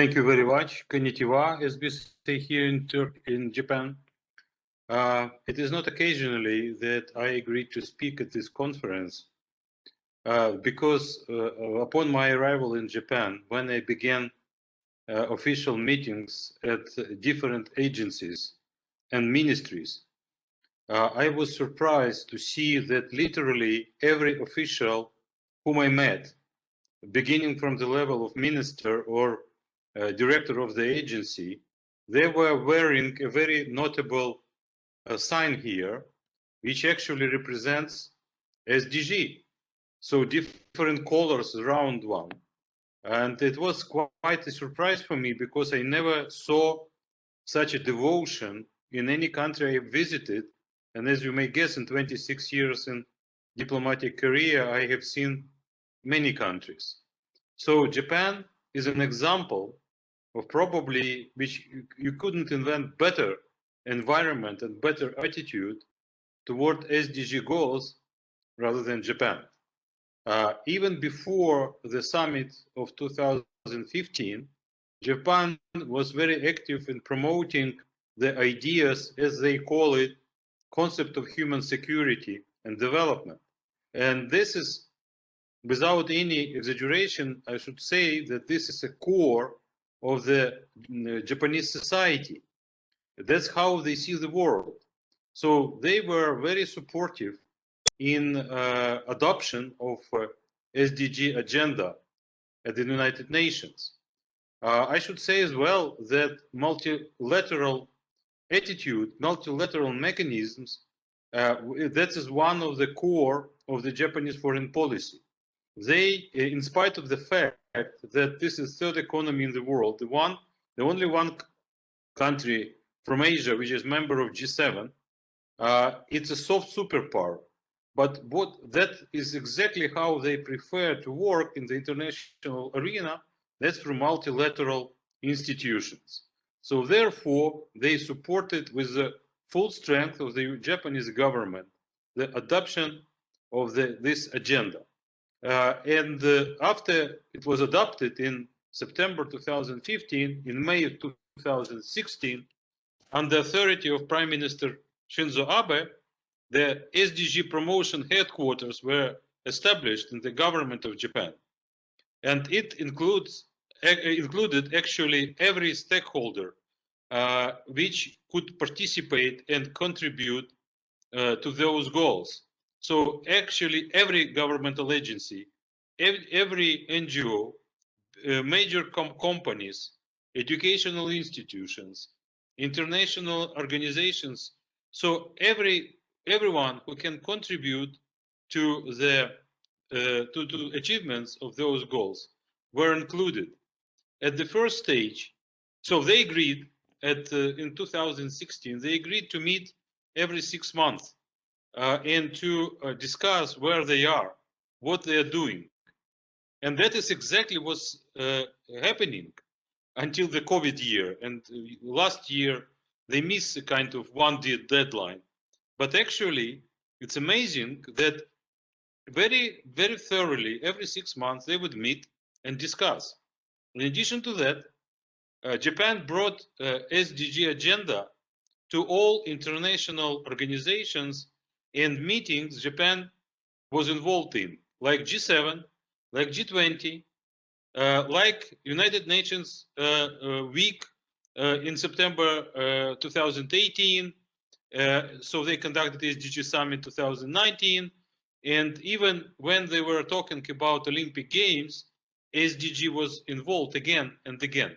Thank you very much. Konnichiwa, as we say here in Japan. It is not occasionally that I agreed to speak at this conference because upon my arrival in Japan, when I began official meetings at different agencies and ministries, I was surprised to see that literally every official whom I met, beginning from the level of minister or director of the agency, they were wearing a very notable sign here, which actually represents SDG. So different colors around one. And it was quite a surprise for me because I never saw such a devotion in any country I visited. And as you may guess, in 26 years in diplomatic career, I have seen many countries. So Japan is an example of probably which you couldn't invent better environment and better attitude toward SDG goals rather than Japan. Even before the summit of 2015, Japan was very active in promoting the ideas, as they call it, concept of human security and development. And this is, without any exaggeration, I should say that this is a core of the Japanese society. That's how they see the world. So they were very supportive in adoption of SDG agenda at the United Nations. I should say as well that multilateral attitude, multilateral mechanisms, that is one of the core of the Japanese foreign policy. They, in spite of the fact that this is third economy in the world, the only one country from Asia which is member of G7, it's a soft superpower. But that is exactly how they prefer to work in the international arena. That's through multilateral institutions. So therefore, they supported with the full strength of the Japanese government the adoption of this agenda. And after it was adopted in September 2015, in May of 2016, under authority of Prime Minister Shinzo Abe, the SDG promotion headquarters were established in the government of Japan. And it included actually every stakeholder which could participate and contribute to those goals. So actually every governmental agency, every NGO, major companies, educational institutions, international organizations, so everyone who can contribute to the to achievements of those goals were included. At the first stage, so they agreed in 2016, they agreed to meet every 6 months and to discuss where they are, what they are doing. And that is exactly what's happening until the COVID year. And last year, they missed a kind of one-year deadline. But actually, it's amazing that very, very thoroughly, every 6 months, they would meet and discuss. In addition to that, Japan brought SDG agenda to all international organizations and meetings Japan was involved in, like G7, like G20, like United Nations week in September 2018. So they conducted the SDG Summit 2019. And even when they were talking about Olympic Games, SDG was involved again and again.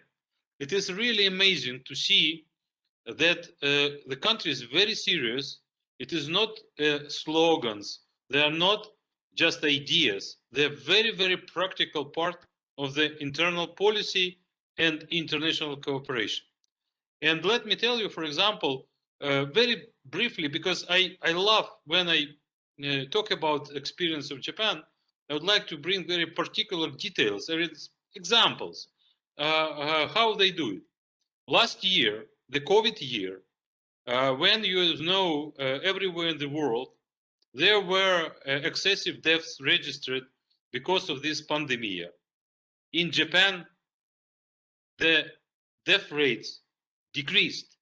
It is really amazing to see that the country is very serious. It is not slogans. They are not just ideas. They're very, very practical part of the internal policy and international cooperation. And let me tell you, for example, very briefly, because I love when I talk about experience of Japan, I would like to bring very particular details, examples, how they do it. Last year, the COVID year, when you know everywhere in the world, there were excessive deaths registered because of this pandemic. In Japan, the death rates decreased,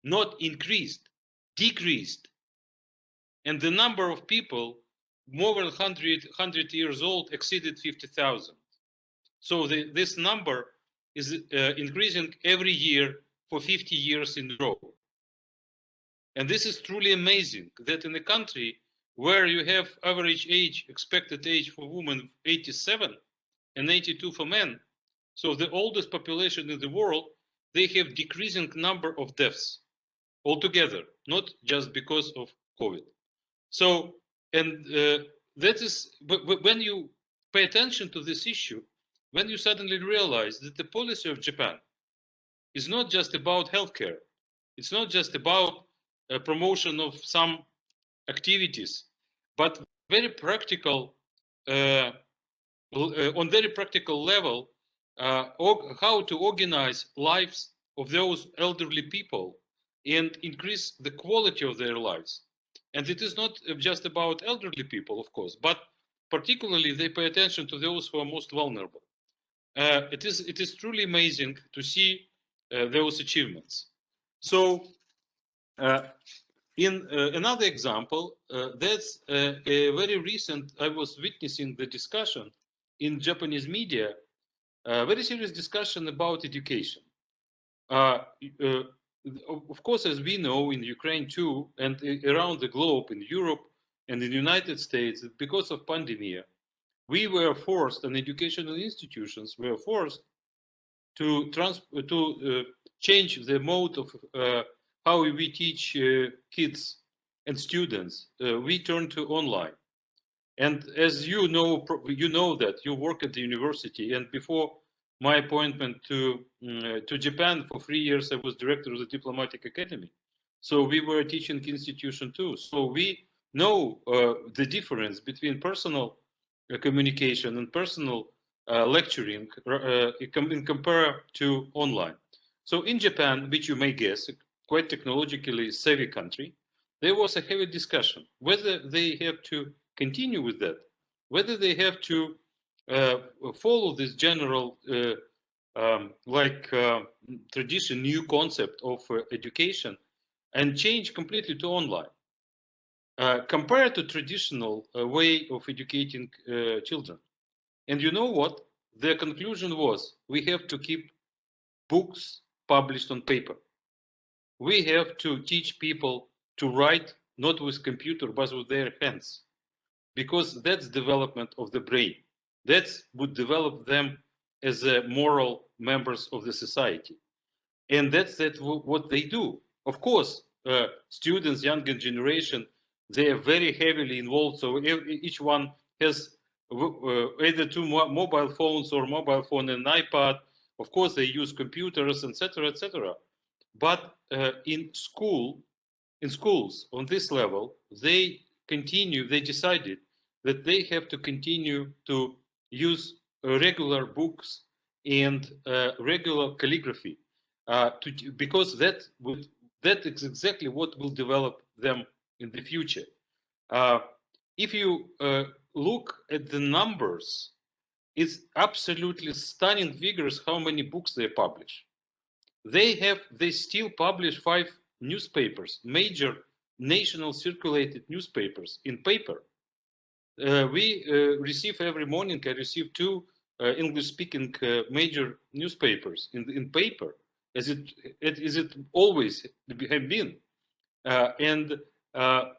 not increased, decreased. And the number of people more than 100 years old exceeded 50,000. So this number is increasing every year for 50 years in a row. And this is truly amazing that in a country where you have average age, expected age for women 87 and 82 for men, so the oldest population in the world, they have decreasing number of deaths altogether, not just because of COVID. So, and that is, but when you pay attention to this issue, when you suddenly realize that the policy of Japan is not just about healthcare, it's not just about promotion of some activities, but very practical, on very practical level, how to organize lives of those elderly people and increase the quality of their lives. And it is not just about elderly people, of course, but particularly they pay attention to those who are most vulnerable. It is truly amazing to see those achievements. So, in another example, that's a very recent, I was witnessing the discussion in Japanese media, a very serious discussion about education. Of course, as we know, in Ukraine too, and around the globe, in Europe and in the United States, because of pandemic, we were forced, and educational institutions were forced to change the mode of how we teach kids and students. We turned to online. And as you know that you work at the university, and before my appointment to Japan for 3 years, I was director of the Diplomatic Academy. So we were a teaching institution too. So we know the difference between personal communication and personal lecturing in compare to online. So in Japan, which you may guess, quite technologically savvy country, there was a heavy discussion whether they have to continue with that, whether they have to follow this general tradition, new concept of education, and change completely to online, compared to traditional way of educating children. And you know what? Their conclusion was, we have to keep books published on paper. We have to teach people to write not with computer, but with their hands, because that's development of the brain. That would develop them as moral members of the society. And that's what they do. Of course, students, younger generation, they are very heavily involved. So each one has either two mobile phones or mobile phone and an iPad. Of course, they use computers, etc., etc. But in schools on this level, they decided that they have to continue to use regular books and regular calligraphy, because that is exactly what will develop them in the future. If you look at the numbers, it's absolutely stunning figures how many books they publish. They still publish 5 newspapers, major national circulated newspapers in paper. We receive every morning, I receive 2 English-speaking major newspapers in paper, as it always have been. And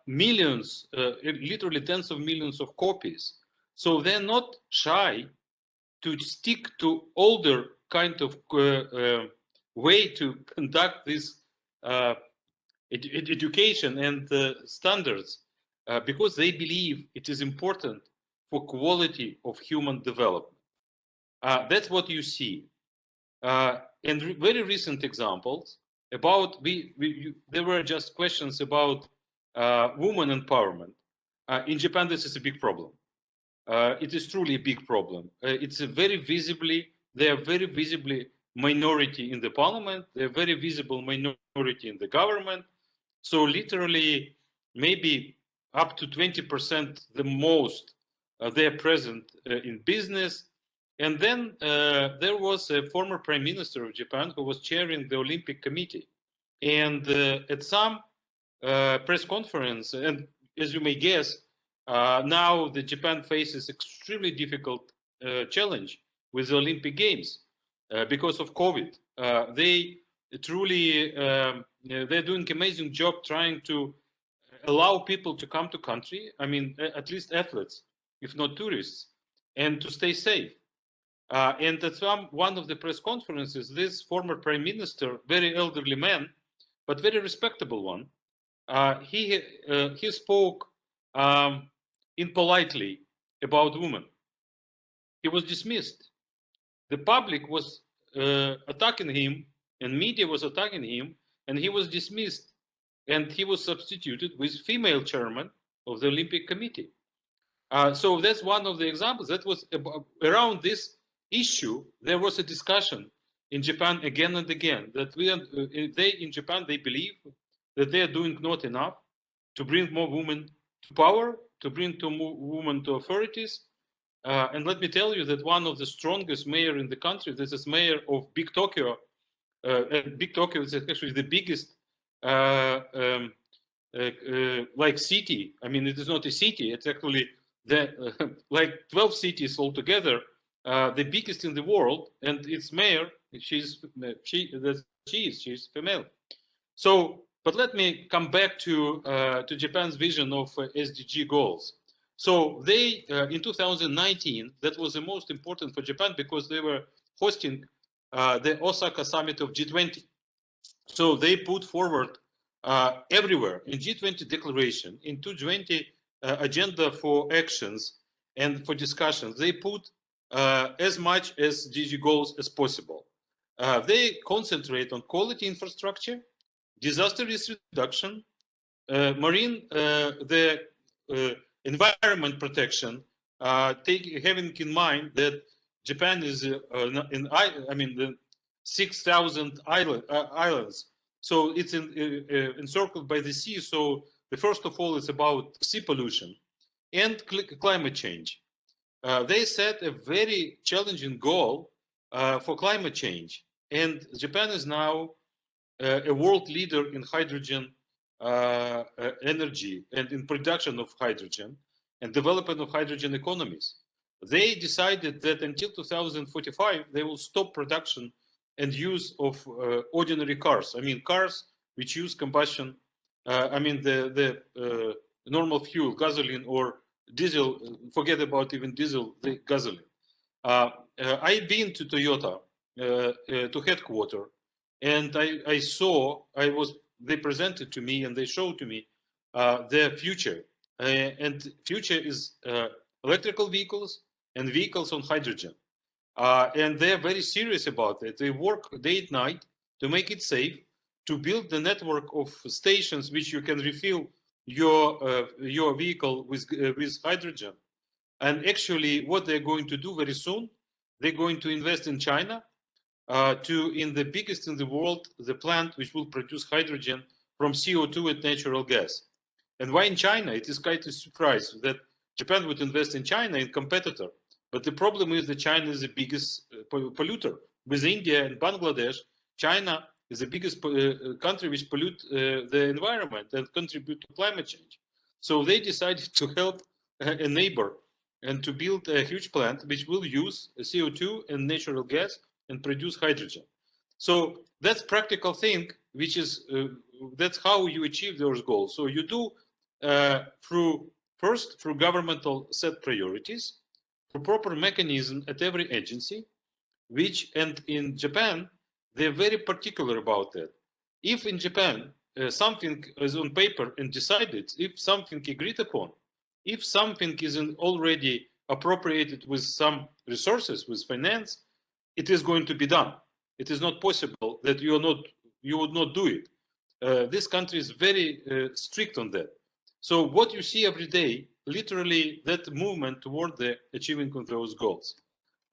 millions, literally tens of millions of copies. So they're not shy to stick to older kind of way to conduct this education and standards, because they believe it is important for quality of human development. That's what you see. And very recent examples about, there were just questions about women empowerment. In Japan, this is a big problem. It is truly a big problem. It's a they are very visibly minority in the parliament. They're very visible minority in the government. So literally, maybe up to 20% the most, they're present in business, And then there was a former prime minister of Japan who was chairing the Olympic Committee. And at some press conference, and as you may guess, now the Japan faces extremely difficult challenge with the Olympic Games because of COVID. They truly, they're doing an amazing job trying to allow people to come to country, I mean, at least athletes, if not tourists, and to stay safe. And at one of the press conferences, this former prime minister, very elderly man, but very respectable one, he spoke impolitely about women. He was dismissed. The public was attacking him, and media was attacking him, and he was dismissed. And he was substituted with female chairman of the Olympic Committee. So that's one of the examples. That was around this issue. There was a discussion in Japan again and again that they in Japan, they believe that they are doing not enough to bring more women to power, to bring more women to authorities. And let me tell you that one of the strongest mayor in the country, this is mayor of Big Tokyo. Big Tokyo is actually the biggest like city. I mean, it is not a city. It's actually the like 12 cities altogether, the biggest in the world. And its mayor, she's female. So, but let me come back to Japan's vision of SDG goals. So they in 2019, that was the most important for Japan because they were hosting the Osaka summit of G20. So they put forward everywhere in G20 declaration, in G20 agenda for actions and for discussions, they put as much SDG goals as possible. They concentrate on quality infrastructure, disaster risk reduction, marine, the environment protection, having in mind that Japan is the 6,000 islands. So it's encircled by the sea. So the first of all is about sea pollution and climate change. They set a very challenging goal for climate change. And Japan is now a world leader in hydrogen energy and in production of hydrogen and development of hydrogen economies. They decided that until 2045, they will stop production and use of ordinary cars. I mean, cars which use combustion, the normal fuel, gasoline or diesel, forget about even diesel, the gasoline. I've been to Toyota, to headquarters, and they presented to me and they showed to me their future. And future is electrical vehicles and vehicles on hydrogen. And they're very serious about it. They work day and night to make it safe, to build the network of stations which you can refill your vehicle with hydrogen. And actually, what they're going to do very soon, they're going to invest in China in the biggest in the world, the plant which will produce hydrogen from CO2 and natural gas. And why in China? It is quite a surprise that Japan would invest in China, in competitor. But the problem is that China is the biggest polluter. With India and Bangladesh, China is the biggest country which pollute the environment and contribute to climate change. So they decided to help a neighbor and to build a huge plant which will use CO2 and natural gas and produce hydrogen. So that's practical thing, which is, that's how you achieve those goals. So you do through governmental set priorities, through proper mechanism at every agency, and in Japan, they're very particular about that. If in Japan, something is on paper and decided, if something agreed upon, if something isn't already appropriated with some resources, with finance, it is going to be done. It is not possible that you would not do it. This country is very strict on that. So what you see every day, literally that movement toward the achieving of those goals.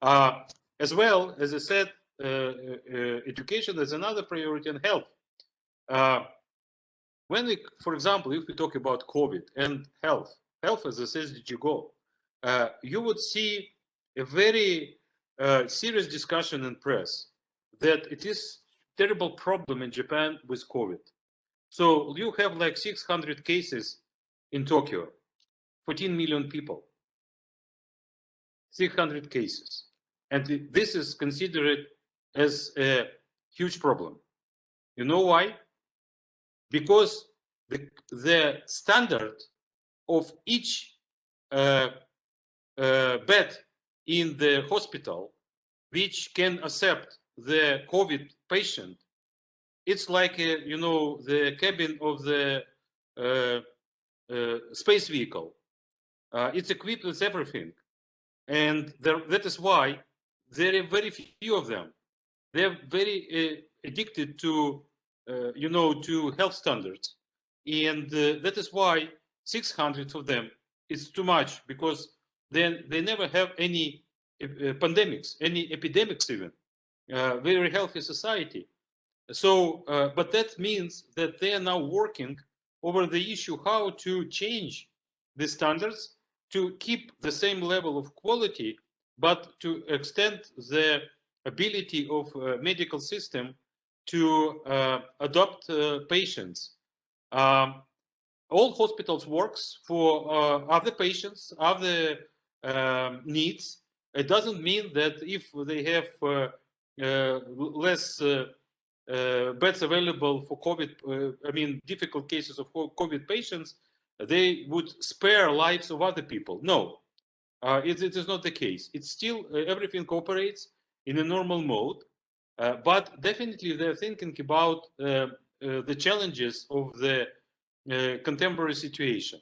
As well, as I said, education is another priority, and health. For example, if we talk about COVID and health as a SDG goal, you would see a very serious discussion in press that it is terrible problem in Japan with COVID. So you have like 600 cases in Tokyo, 14 million people, 600 cases. And this is considered as a huge problem. You know why? Because the standard of each bed in the hospital, which can accept the COVID patient, it's like you know, the cabin of the space vehicle. It's equipped with everything, and that is why there are very few of them. They're very addicted to you know, to health standards, and that is why 600 of them is too much, because then they never have any pandemics, any epidemics even. Very healthy society. So, but that means that they are now working over the issue how to change the standards to keep the same level of quality, but to extend the ability of medical system to adopt patients. All hospitals works for other patients, other needs. It doesn't mean that if they have less beds available for COVID, I mean, difficult cases of COVID patients, they would spare lives of other people. No, it is not the case. It's still, everything cooperates in a normal mode, but definitely they're thinking about the challenges of the contemporary situation.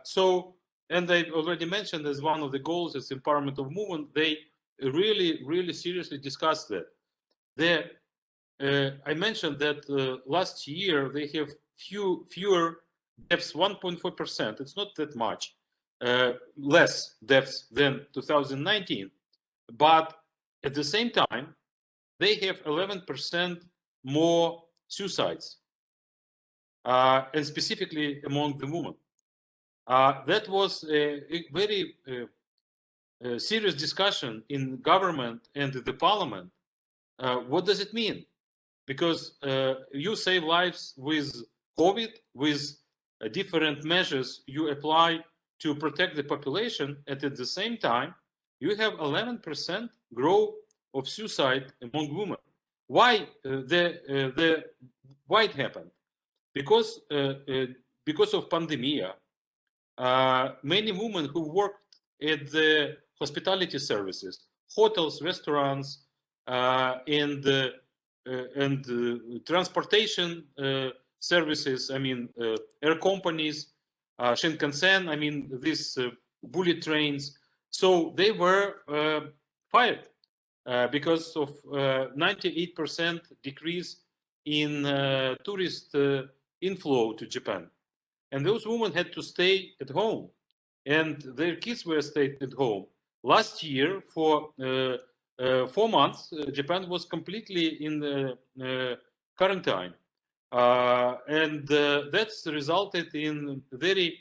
So, and I already mentioned as one of the goals is empowerment of movement, they really seriously discussed that. I mentioned that last year they have fewer deaths, 1.4%. It's not that much less deaths than 2019, but at the same time they have 11% more suicides, and specifically among the women. That was a very serious discussion in government and the parliament. What does it mean? Because you save lives with COVID, with different measures you apply to protect the population, and at the same time, you have 11% growth of suicide among women. Why why it happened? Because of pandemia, many women who worked at the hospitality services, hotels, restaurants, and transportation services, I mean, air companies, Shinkansen, I mean, these bullet trains. So they were fired because of 98% decrease in tourist inflow to Japan. And those women had to stay at home, and their kids were stayed at home. Last year, for 4 months, Japan was completely in the quarantine. And that's resulted in very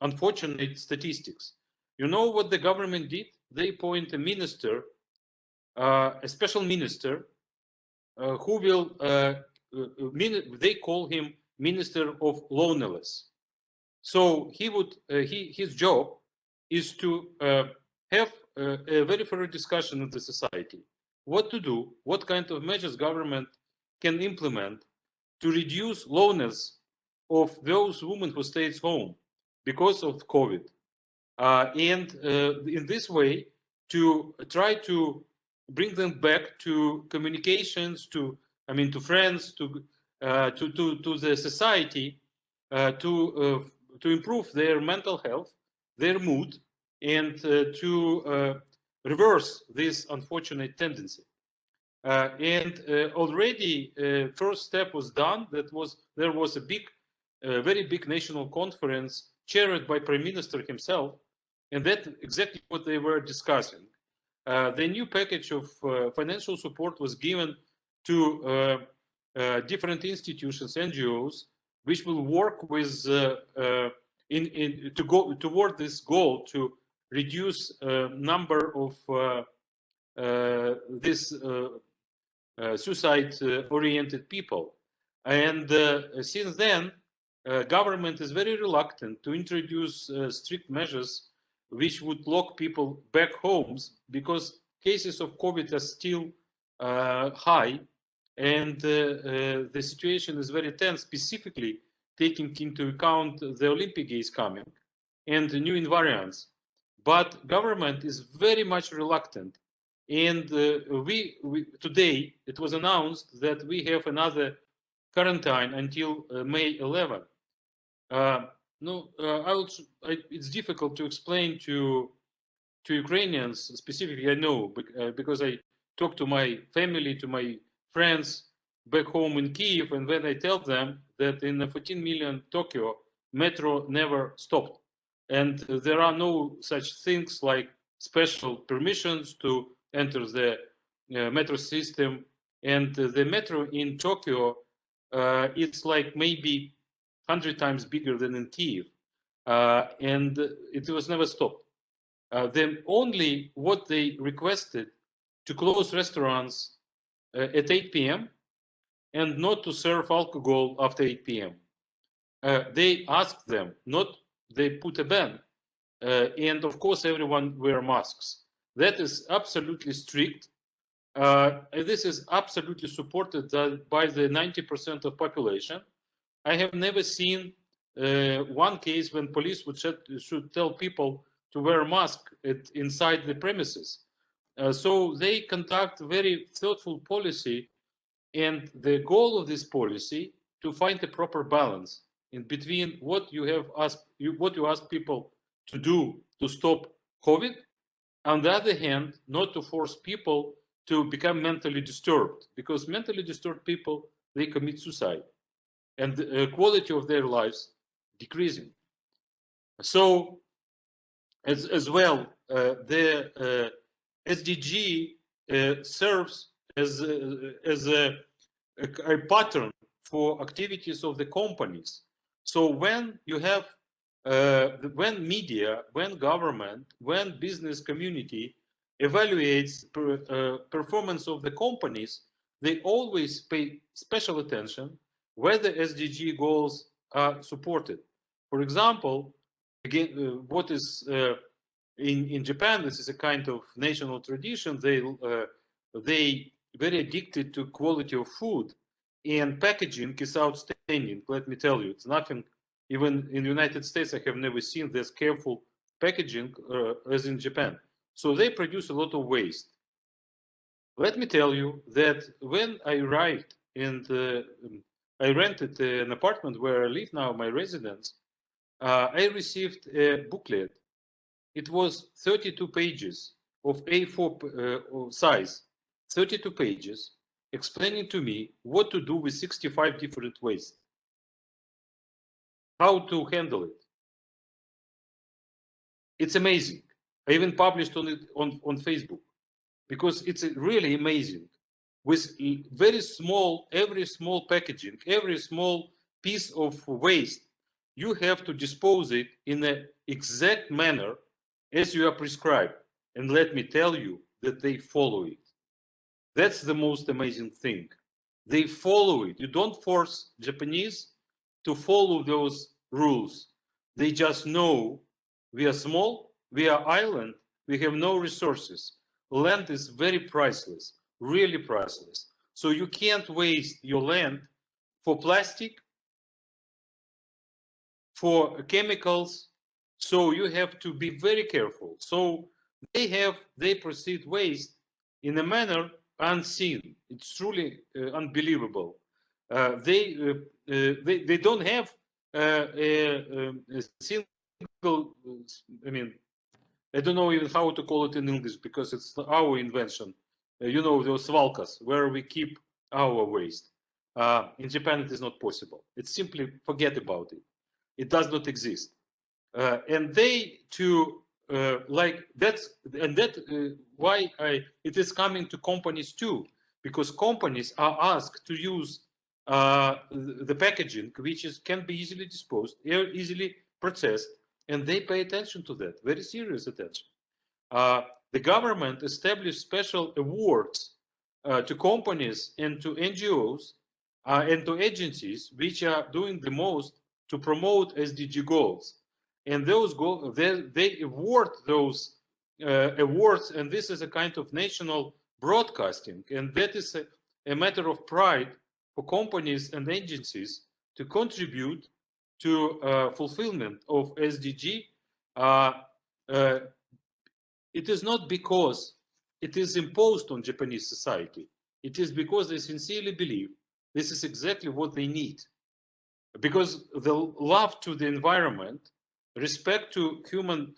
unfortunate statistics. You know what the government did? They appoint a minister, a special minister, who will, they call him Minister of Loneliness. So he would, his job is to have a very thorough discussion in the society. What to do, what kind of measures government can implement to reduce loneliness of those women who stays home because of COVID. And in this way, to try to bring them back to communications, to, I mean, to friends, to the society, to improve their mental health, their mood, and to reverse this unfortunate tendency. And already first step was done. There was a very big national conference chaired by Prime Minister himself, and that's exactly what they were discussing. The new package of financial support was given to different institutions, NGOs, which will work with to go toward this goal to reduce number of this suicide-oriented people. And since then, government is very reluctant to introduce strict measures which would lock people back homes, because cases of COVID are still high, and the situation is very tense, specifically taking into account the Olympic Games coming and the new invariants. But government is very much reluctant. And today it was announced that we have another quarantine until May 11. It's difficult to explain to Ukrainians specifically. I know because I talk to my family, to my friends back home in Kyiv, and when I tell them that in the 14 million Tokyo, metro never stopped, and there are no such things like special permissions to enter the metro system, and the metro in Tokyo, it's like maybe 100 times bigger than in Kyiv, and it was never stopped. Then only what they requested to close restaurants at 8 p.m. and not to serve alcohol after 8 p.m. They asked them, not they put a ban, and of course everyone wear masks. That is absolutely strict. This is absolutely supported by the 90% of population. I have never seen one case when police should tell people to wear a mask inside the premises. So they conduct very thoughtful policy, and the goal of this policy to find the proper balance in between what you ask people to do to stop COVID. On the other hand, not to force people to become mentally disturbed, because mentally disturbed people, they commit suicide, and the quality of their lives decreasing. So, as well, the SDG serves as a pattern for activities of the companies. So when you have, when media, when government, when business community evaluates performance of the companies, they always pay special attention whether SDG goals are supported. For example, again, what is in Japan, this is a kind of national tradition. They very addicted to quality of food, and packaging is outstanding. Let me tell you, it's nothing. Even in the United States, I have never seen this careful packaging as in Japan. So they produce a lot of waste. Let me tell you that when I arrived and I rented an apartment where I live now, my residence, I received a booklet. It was 32 pages of A4 size, 32 pages, explaining to me what to do with 65 different waste, how to handle it. It's amazing. I even published on it on Facebook, because it's really amazing. With very small, every small packaging, every small piece of waste, you have to dispose it in an exact manner as you are prescribed. And let me tell you that they follow it. That's the most amazing thing. They follow it. You don't force Japanese to follow those rules. They just know we are small, we are island, we have no resources. Land is very priceless, really priceless. So you can't waste your land for plastic, for chemicals. So you have to be very careful. So they proceed waste in a manner unseen. It's truly unbelievable. They don't have a single, I mean, I don't know even how to call it in English, because it's our invention. You know, those svalkas, where we keep our waste. In Japan, it is not possible. It's simply forget about it. It does not exist. And they like that's, and that why it is coming to companies too, because companies are asked to use the packaging, which can be easily disposed, easily processed, and they pay attention to that, very serious attention. The government established special awards to companies and to NGOs and to agencies which are doing the most to promote SDG goals. And those goals, they award those awards, and this is a kind of national broadcasting, and that is a matter of pride for companies and agencies to contribute to fulfillment of SDG. It is not because it is imposed on Japanese society. It is because they sincerely believe this is exactly what they need. Because the love to the environment, respect to human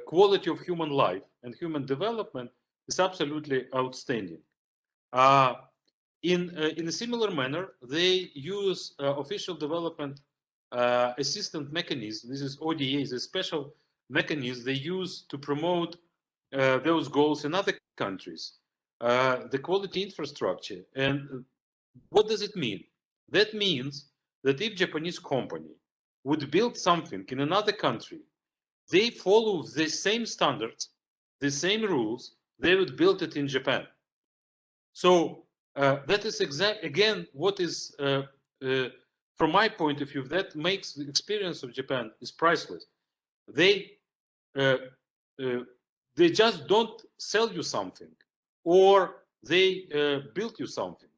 quality of human life and human development is absolutely outstanding. In a similar manner, they use official development assistance mechanism. This is ODA, the special mechanism they use to promote those goals in other countries. The quality infrastructure. And what does it mean? That means that if Japanese company would build something in another country, they follow the same standards, the same rules, they would build it in Japan. So that is again what is, from my point of view, that makes the experience of Japan is priceless. They just don't sell you something, or they build you something.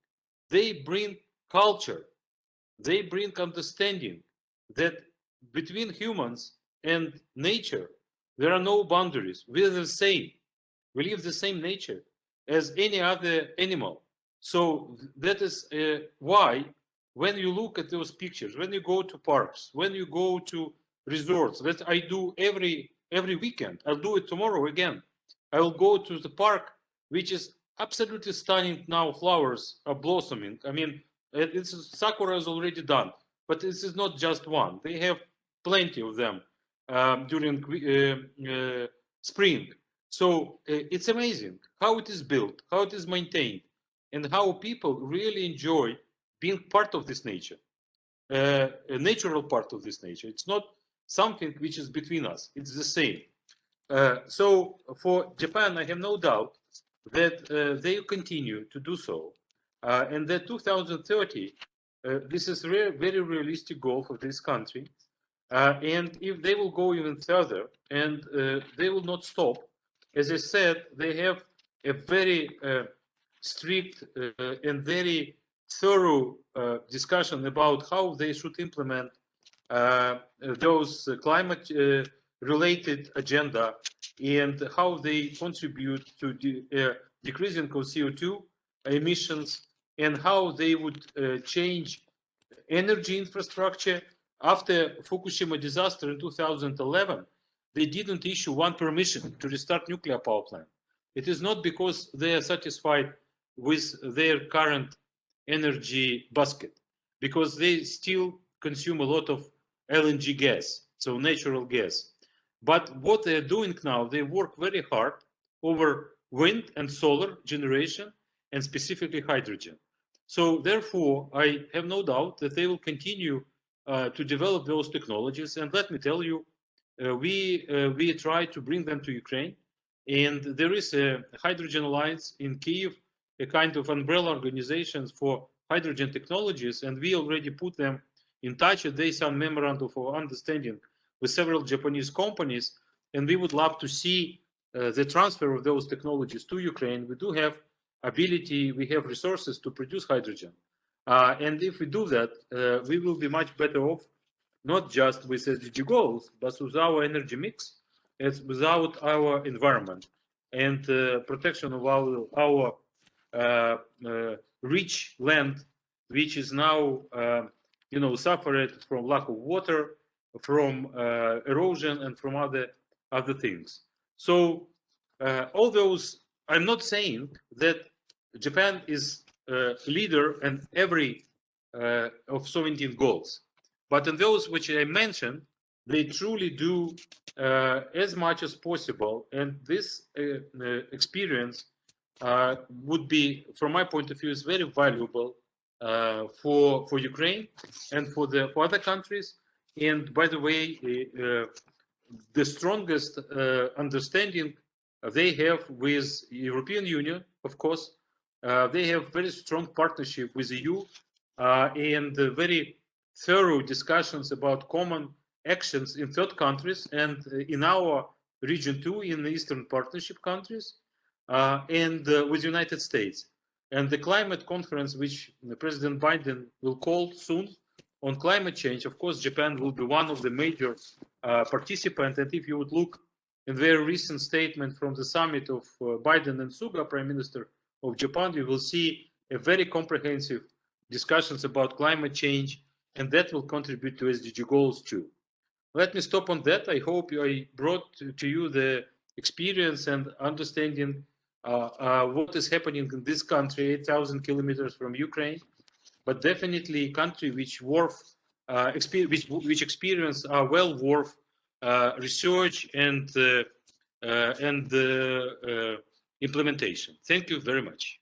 They bring culture. They bring understanding that between humans and nature, there are no boundaries. We are the same. We live the same nature as any other animal. So that is why when you look at those pictures, when you go to parks, when you go to resorts, that I do every weekend. I'll do it tomorrow again. I will go to the park, which is absolutely stunning now. Flowers are blossoming. I mean, sakura is already done, but this is not just one. They have plenty of them during spring. So it's amazing how it is built, how it is maintained, and how people really enjoy being part of this nature, a natural part of this nature. It's not something which is between us. It's the same. So for Japan, I have no doubt that they continue to do so. And that 2030, this is a very realistic goal for this country. And if they will go even further, and they will not stop, as I said, they have a very strict and very thorough discussion about how they should implement those climate-related agenda and how they contribute to decreasing of CO2 emissions, and how they would change energy infrastructure. After Fukushima disaster in 2011, they didn't issue one permission to restart nuclear power plant. It is not because they are satisfied with their current energy basket, because they still consume a lot of LNG gas, so natural gas. But what they're doing now, they work very hard over wind and solar generation, and specifically hydrogen. So therefore, I have no doubt that they will continue to develop those technologies. And let me tell you, we try to bring them to Ukraine. And there is a Hydrogen Alliance in Kyiv, a kind of umbrella organization for hydrogen technologies. And we already put them in touch. They signed memorandum of understanding with several Japanese companies. And we would love to see the transfer of those technologies to Ukraine. We do have ability, we have resources to produce hydrogen. And if we do that, we will be much better off, not just with SDG goals, but with our energy mix, as without our environment and protection of our rich land, which is now, suffered from lack of water, from erosion, and from other things. So all those, I'm not saying that Japan is a leader in every of 17 goals, but in those which I mentioned, they truly do as much as possible. And this experience would be, from my point of view, is very valuable for Ukraine and for other countries. And by the way, the strongest understanding they have with European Union, of course. They have very strong partnership with the EU and very thorough discussions about common actions in third countries and in our region too, in the Eastern Partnership countries, and with the United States. And the climate conference, which President Biden will call soon on climate change, of course, Japan will be one of the major participants. And if you would look in their recent statement from the summit of Biden and Suga, Prime Minister of Japan, you will see a very comprehensive discussions about climate change, and that will contribute to SDG goals too. Let me stop on that. I hope I brought to you the experience and understanding what is happening in this country, 8,000 kilometers from Ukraine, but definitely a country which experience are well worth research and implementation. Thank you very much.